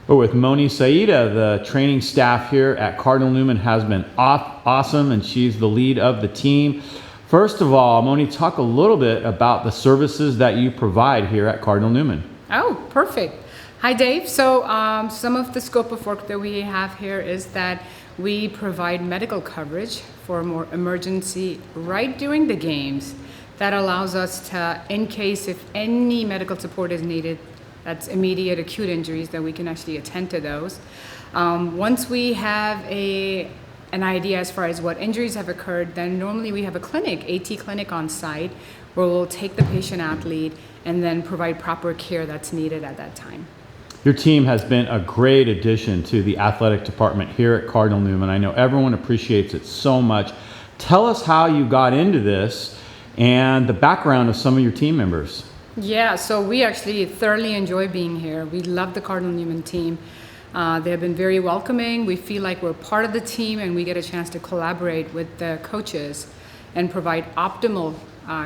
We're with Moni Syeda. The training staff here at Cardinal Newman has been awesome, and she's the lead of the team. First of all, Moni, talk a little bit about the services that you provide here at Cardinal Newman. Oh, perfect. Hi, Dave. So some of the scope of work that we have here is that we provide medical coverage for more emergency right during the games. That allows us to, in case if any medical support is needed, that's immediate acute injuries, that we can actually attend to those. Once we have an idea as far as what injuries have occurred, then normally we have a clinic, AT clinic on site, where we'll take the patient athlete and then provide proper care that's needed at that time. Your team has been a great addition to the athletic department here at Cardinal Newman. I know everyone appreciates it so much. Tell us how you got into this and the background of some of your team members. Yeah, so we actually thoroughly enjoy being here. We love the Cardinal Newman team. They have been very welcoming. We feel like we're part of the team and we get a chance to collaborate with the coaches and provide optimal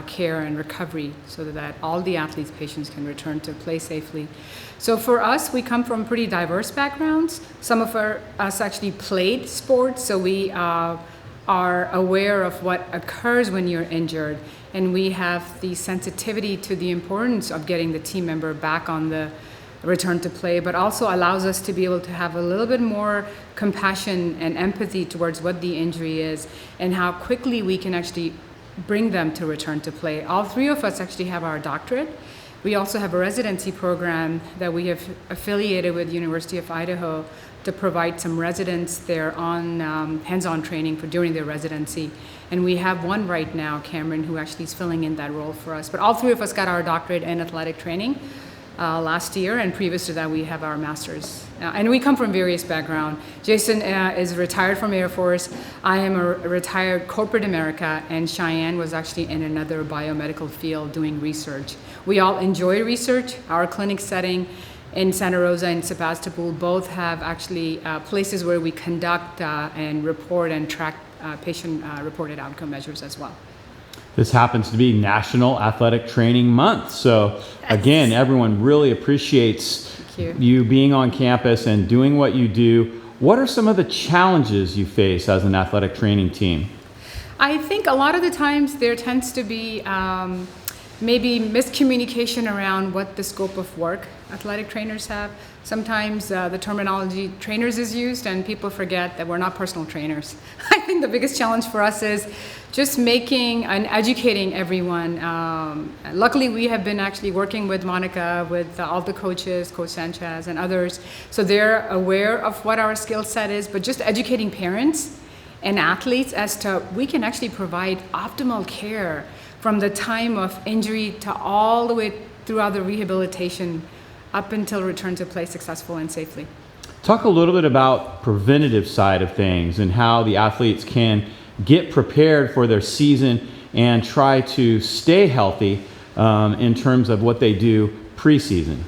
care and recovery so that all the athletes' patients can return to play safely. So for us, we come from pretty diverse backgrounds. Some of us actually played sports, so we are aware of what occurs when you're injured. And we have the sensitivity to the importance of getting the team member back on the return to play, but also allows us to be able to have a little bit more compassion and empathy towards what the injury is and how quickly we can actually bring them to return to play. All three of us actually have our doctorate. We also have a residency program that we have affiliated with University of Idaho to provide some residents there on hands-on training during their residency. And we have one right now, Cameron, who actually is filling in that role for us. But all three of us got our doctorate in athletic training last year, and previous to that we have our master's. And we come from various backgrounds. Jason is retired from Air Force. I am a retired corporate America, and Cheyenne was actually in another biomedical field doing research. We all enjoy research. Our clinic setting in Santa Rosa and Sebastopol both have actually places where we conduct and report and track patient reported outcome measures as well. This happens to be National Athletic Training Month. So again, everyone really appreciates you being on campus and doing what you do. What are some of the challenges you face as an athletic training team? I think a lot of the times there tends to be maybe miscommunication around what the scope of work athletic trainers have. Sometimes the terminology trainers is used and people forget that we're not personal trainers. I think the biggest challenge for us is just making and educating everyone. Luckily, we have been actually working with Monica, with all the coaches, Coach Sanchez and others, so they're aware of what our skill set is, but just educating parents and athletes as to we can actually provide optimal care from the time of injury to all the way throughout the rehabilitation up until return to play successful and safely. Talk a little bit about preventative side of things and how the athletes can get prepared for their season and try to stay healthy in terms of what they do pre-season.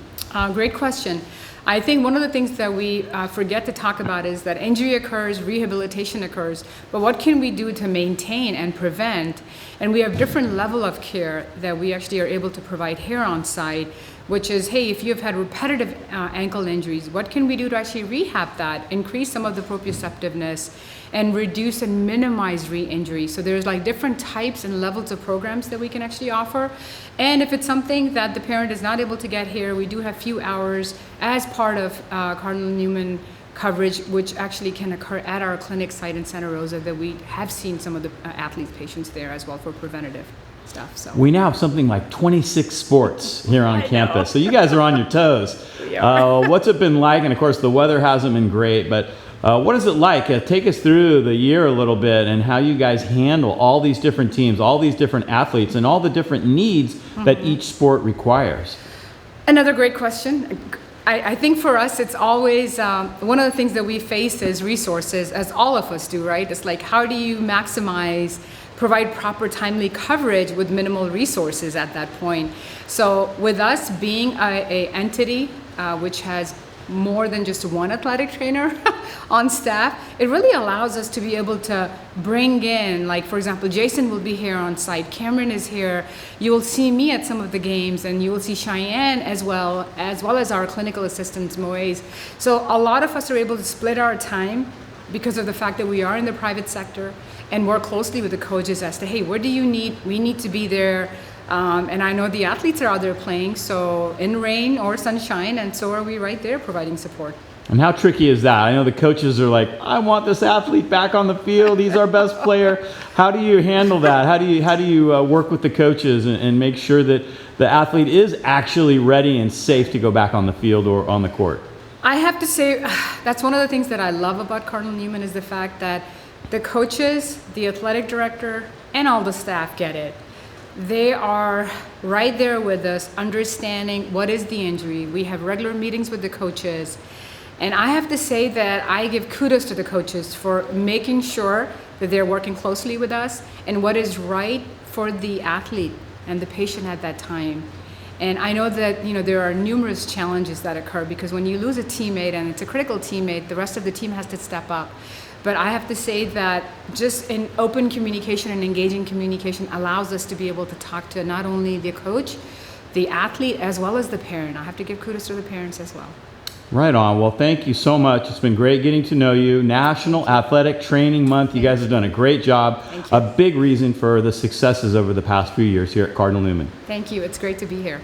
Great question. I think one of the things that we forget to talk about is that injury occurs, rehabilitation occurs, but what can we do to maintain and prevent? And we have different level of care that we actually are able to provide here on site, which is, hey, if you've had repetitive ankle injuries, what can we do to actually rehab that, increase some of the proprioceptiveness, and reduce and minimize re-injury? So there's like different types and levels of programs that we can actually offer. And if it's something that the parent is not able to get here, we do have few hours as part of Cardinal Newman coverage, which actually can occur at our clinic site in Santa Rosa, that we have seen some of the athletes' patients there as well for preventative stuff. So we now have something like 26 sports here on campus, so you guys are on your toes. What's it been like? And of course the weather hasn't been great, but what is it like? Take us through the year a little bit and how you guys handle all these different teams, all these different athletes, and all the different needs that each sport requires. Another great question. I think for us, it's always, one of the things that we face is resources, as all of us do, right? It's like, how do you provide proper timely coverage with minimal resources at that point? So with us being a entity which has more than just one athletic trainer on staff, it really allows us to be able to bring in, like for example, Jason will be here on site, Cameron is here, you will see me at some of the games, and you will see Cheyenne as well as our clinical assistants, Moise. So a lot of us are able to split our time because of the fact that we are in the private sector and work closely with the coaches as to, hey, what do you need? We need to be there. And I know the athletes are out there playing, so in rain or sunshine, and so are we right there providing support. And how tricky is that? I know the coaches are like, I want this athlete back on the field. He's our best player. How do you handle that? How do you work with the coaches and make sure that the athlete is actually ready and safe to go back on the field or on the court? I have to say, that's one of the things that I love about Cardinal Newman is the fact that the coaches, the athletic director, and all the staff get it. They are right there with us, understanding what is the injury. We have regular meetings with the coaches. And I have to say that I give kudos to the coaches for making sure that they're working closely with us and what is right for the athlete and the patient at that time. And I know that there are numerous challenges that occur because when you lose a teammate and it's a critical teammate, the rest of the team has to step up. But I have to say that just in open communication and engaging communication allows us to be able to talk to not only the coach, the athlete, as well as the parent. I have to give kudos to the parents as well. Right on. Well, thank you so much. It's been great getting to know you. National Athletic Training Month. You guys have done a great job. Thank you. A big reason for the successes over the past few years here at Cardinal Newman. Thank you. It's great to be here.